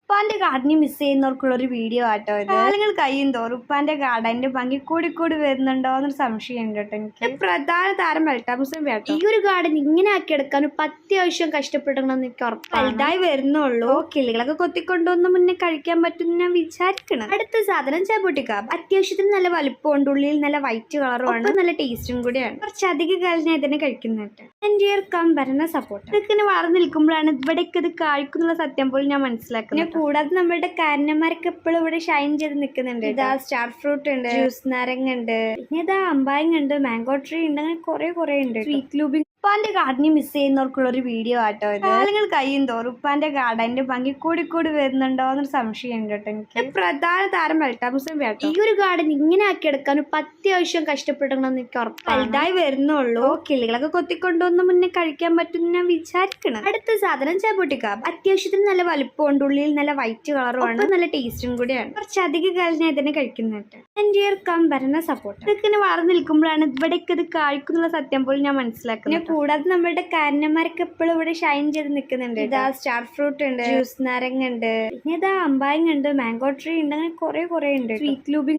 ഉപ്പാന്റെ ഗാർഡനെ മിസ് ചെയ്യുന്നവർക്കുള്ള ഒരു വീഡിയോ ആട്ടോ ഇത്. കാലങ്ങൾ കഴിയും തോറും ഉപ്പാന്റെ ഗാർഡന്റെ ഭംഗി കൂടി വരുന്നുണ്ടോ എന്നൊരു സംശയം ഉണ്ട് കേട്ടോ. എനിക്ക് പ്രധാന താരം വെൽട്ടാമുസം വേട്ടോ. ഈ ഒരു ഗാർഡൻ ഇങ്ങനെ ആക്കി എടുക്കാൻ ഇപ്പൊ അത്യാവശ്യം കഷ്ടപ്പെടണമെന്ന് എനിക്ക് ഉറപ്പ്. വലുതായി വരുന്നുള്ളൂ. കിളികളൊക്കെ കൊത്തിക്കൊണ്ടുവന്ന് മുന്നേ കഴിക്കാൻ പറ്റും ഞാൻ വിചാരിക്കണം. അടുത്ത സാധനം ചാബൂട്ടിക്കാബ്. അത്യാവശ്യത്തിന് നല്ല വലിപ്പമുണ്ട്, ഉള്ളിൽ നല്ല വൈറ്റ് കളറുമാണ്, നല്ല ടേസ്റ്റും കൂടിയാണ്. കുറച്ചധികം കാലം ഞാൻ ഇതിനെ കഴിക്കുന്നുണ്ട്. എൻ്റെ ഭരണ സപ്പോർട്ട് ഇതൊക്കെ വളർന്നു നിൽക്കുമ്പോഴാണ് ഇവിടേക്ക് ഇത് കായ്ക്കുന്നുള്ള സത്യം പോലും ഞാൻ മനസ്സിലാക്കുന്നത്. കൂടാതെ നമ്മളുടെ കാരണന്മാരൊക്കെ എപ്പോഴും ഇവിടെ ഷൈൻ ചെയ്ത് നിൽക്കുന്നുണ്ട്. ഇതാ സ്റ്റാർ ഫ്രൂട്ട് ഉണ്ട്, ജ്യൂസ് നാരങ്ങ ഉണ്ട്, പിന്നെ ഇതാ അമ്പായങ്ങ ഉണ്ട്, മാംഗോ ട്രീ ഉണ്ട്, അങ്ങനെ കുറെ ഉണ്ട്. സ്വീറ്റ് ലൂബിംഗ്. ഉപ്പാന്റെ ഗാർഡനെ മിസ് ചെയ്യുന്നവർക്കുള്ള ഒരു വീഡിയോ ആട്ടോ ഇത്. കാലങ്ങൾ കഴിയും തോറും ഉപ്പാന്റെ ഗാർഡന്റെ ഭംഗി കൂടി വരുന്നുണ്ടോ എന്നൊരു സംശയം ഉണ്ട് കേട്ടോ. എനിക്ക് പ്രധാന താരം വെൽട്ടാമുസം വേട്ടോ. ഈ ഒരു ഗാർഡൻ ഇങ്ങനെ ആക്കി എടുക്കാൻ ഇപ്പൊ അത്യാവശ്യം കഷ്ടപ്പെടണമെന്ന് എനിക്ക് ഉറപ്പ്. വലുതായി വരുന്നുള്ളൂ. കിളികളൊക്കെ കൊത്തിക്കൊണ്ടുവന്ന് മുന്നേ കഴിക്കാൻ പറ്റും ഞാൻ വിചാരിക്കണം. അടുത്ത സാധനം ചാബൂട്ടിക്കാബ്. അത്യാവശ്യത്തിന് നല്ല വലിപ്പമുണ്ട്, ഉള്ളിൽ നല്ല വൈറ്റ് കളറുമാണ്, നല്ല ടേസ്റ്റും കൂടിയാണ്. കുറച്ചധികം കാലം ഞാൻ ഇതിനെ കഴിക്കുന്നുണ്ട്. എൻ്റെ ഭരണ സപ്പോർട്ട് ഇതൊക്കെ വളർന്നു നിൽക്കുമ്പോഴാണ് ഇവിടേക്ക് ഇത് കായ്ക്കുന്നുള്ള സത്യം പോലും ഞാൻ മനസ്സിലാക്കുന്നത്. കൂടാതെ നമ്മളുടെ കാരണന്മാരൊക്കെ എപ്പോഴും ഇവിടെ ഷൈൻ ചെയ്ത് നിൽക്കുന്നുണ്ട്. ഇതാ സ്റ്റാർ ഫ്രൂട്ട് ഉണ്ട്, ജ്യൂസ് നാരങ്ങ ഉണ്ട്, പിന്നെ ഇതാ അമ്പായങ്ങ ഉണ്ട്, മാംഗോ ട്രീ ഉണ്ട്, അങ്ങനെ കുറെ ഉണ്ട്. സ്വീറ്റ് ലൂബിംഗ്.